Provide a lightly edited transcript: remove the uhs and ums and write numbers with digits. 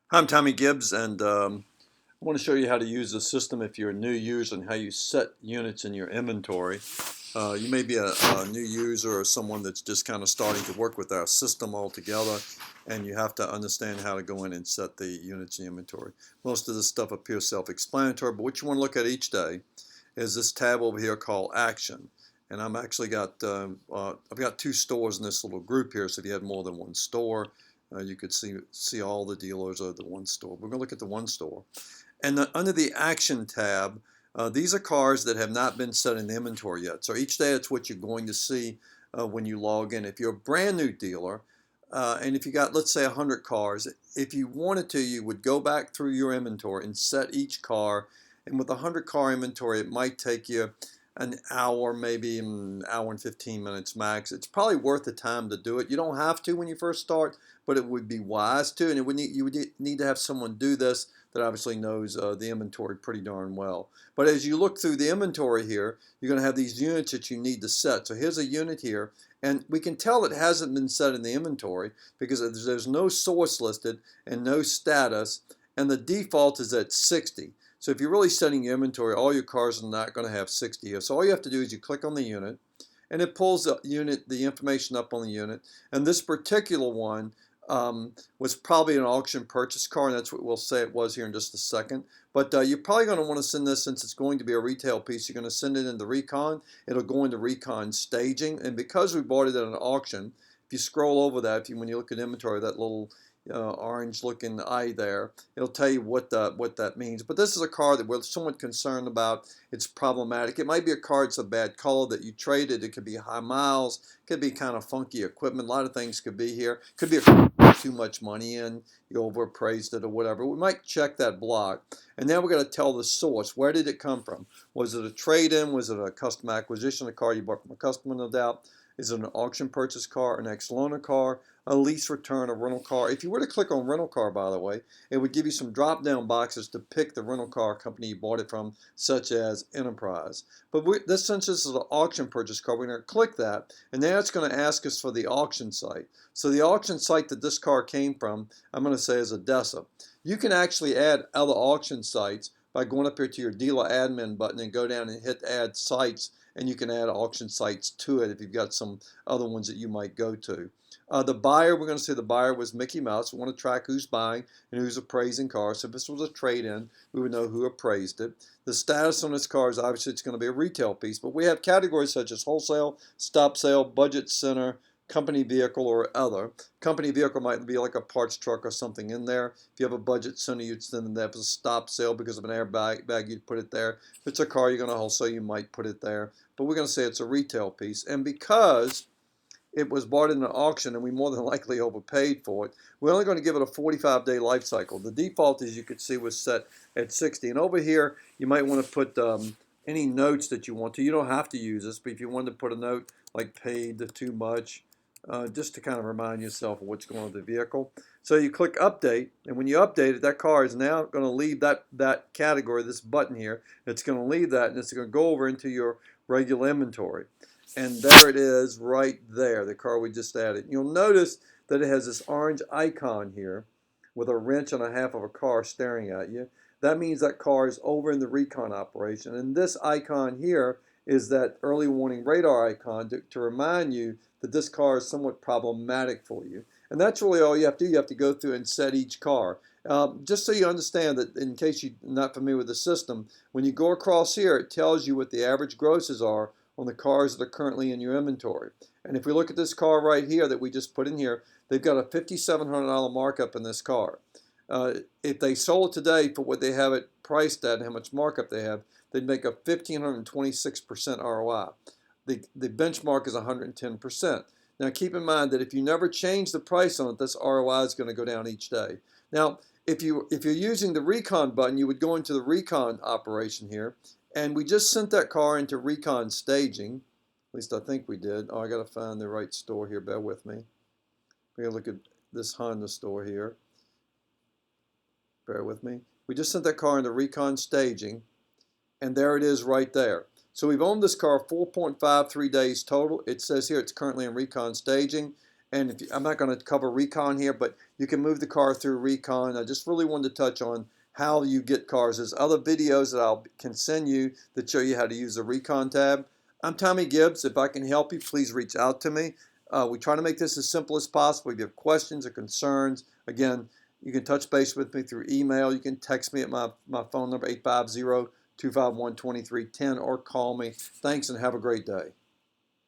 Hi, I'm Tommy Gibbs, and I want to show you how to use the system if you're a new user and how you set units in your inventory. You may be a new user or someone that's just kind of starting to work with our system altogether, and you have to understand how to go in and set the units in inventory. Most of this stuff appears self-explanatory, but what you want to look at each day is this tab over here called Action. And I've got two stores in this little group here, so if you had more than one store, you could see all the dealers of the one store. We're going to look at the one store. And under the Action tab, these are cars that have not been set in inventory yet. So each day it's what you're going to see when you log in. If you're a brand new dealer, and if you got, let's say, 100 cars, if you wanted to, you would go back through your inventory and set each car. And with a 100-car inventory, it might take you an hour, maybe an hour and 15 minutes max. It's probably worth the time to do it. You don't have to when you first start, but it would be wise to, and you would need to have someone do this that obviously knows the inventory pretty darn well. But as you look through the inventory here, you're going to have these units that you need to set. So here's a unit here, and we can tell it hasn't been set in the inventory because there's no source listed and no status, and the default is at 60. So if you're really setting your inventory, all your cars are not going to have 60 here. So all you have to do is you click on the unit, and it pulls the information up on the unit. And this particular one was probably an auction purchase car, and that's what we'll say it was here in just a second. But you're probably going to want to send this, since it's going to be a retail piece, you're going to send it into Recon. It'll go into Recon staging, and because we bought it at an auction, if you scroll over that, when you look at inventory, that little orange looking eye there, it'll tell you what that means. But this is a car that we're somewhat concerned about. It's problematic. It might be a car that's a bad color that you traded. It could be high miles. It could be kind of funky equipment. A lot of things could be here. Could be a car with too much money in. You overappraised it or whatever. We might check that block. And then we're going to tell the source. Where did it come from? Was it a trade-in? Was it a custom acquisition? A car you bought from a customer, no doubt. Is it an auction purchase car, an ex-loaner car, a lease return, a rental car? If you were to click on rental car, by the way, it would give you some drop-down boxes to pick the rental car company you bought it from, such as Enterprise. But since this is an auction purchase car, we're going to click that, and now it's going to ask us for the auction site. So the auction site that this car came from, I'm going to say is Odessa. You can actually add other auction sites by going up here to your dealer admin button and go down and hit add sites, and you can add auction sites to it if you've got some other ones that you might go to. The buyer, we're going to say the buyer was Mickey Mouse. We want to track who's buying and who's appraising cars. So if this was a trade-in, we would know who appraised it. The status on this car is obviously it's going to be a retail piece, but we have categories such as wholesale, stop sale, budget center, company vehicle, or other. Company vehicle might be like a parts truck or something in there. If you have a budget center, you'd send that as a stop sale because of an airbag, you'd put it there. If it's a car you're going to wholesale, you might put it there. But we're going to say it's a retail piece. And because it was bought in an auction and we more than likely overpaid for it, we're only going to give it a 45-day life cycle. The default, as you could see, was set at 60. And over here, you might want to put any notes that you want to. You don't have to use this, but if you wanted to put a note like paid too much, just to kind of remind yourself of what's going on with the vehicle. So you click update, and when you update it, that car is now going to leave that category, this button here. It's going to leave that, and it's going to go over into your regular inventory. And there it is right there, the car we just added. You'll notice that it has this orange icon here with a wrench and a half of a car staring at you. That means that car is over in the recon operation. And this icon here is that early warning radar icon to remind you that this car is somewhat problematic for you. And that's really all you have to do. You have to go through and set each car. Just so you understand that, in case you're not familiar with the system, when you go across here, it tells you what the average grosses are on the cars that are currently in your inventory. And if we look at this car right here that we just put in here, they've got a $5,700 markup in this car. If they sold it today for what they have it priced at and how much markup they have, they'd make a 1,526% ROI. The benchmark is 110%. Now keep in mind that if you never change the price on it, this ROI is going to go down each day. Now, if you're using the recon button, you would go into the recon operation here, and we just sent that car into recon staging. At least I think we did. Oh, I got to find the right store here. Bear with me. We're going to look at this Honda store here. Bear with me. We just sent that car into recon staging, and there it is right there. So we've owned this car 4.53 days total. It says here it's currently in recon staging, And I'm not going to cover recon here, but you can move the car through recon. I just really wanted to touch on how you get cars. There's other videos that I can send you that show you how to use the recon tab. I'm Tommy Gibbs. If I can help you, please reach out to me. We try to make this as simple as possible. If you have questions or concerns, again, you can touch base with me through email. You can text me at my phone number, 850-251-2310, or call me. Thanks and have a great day.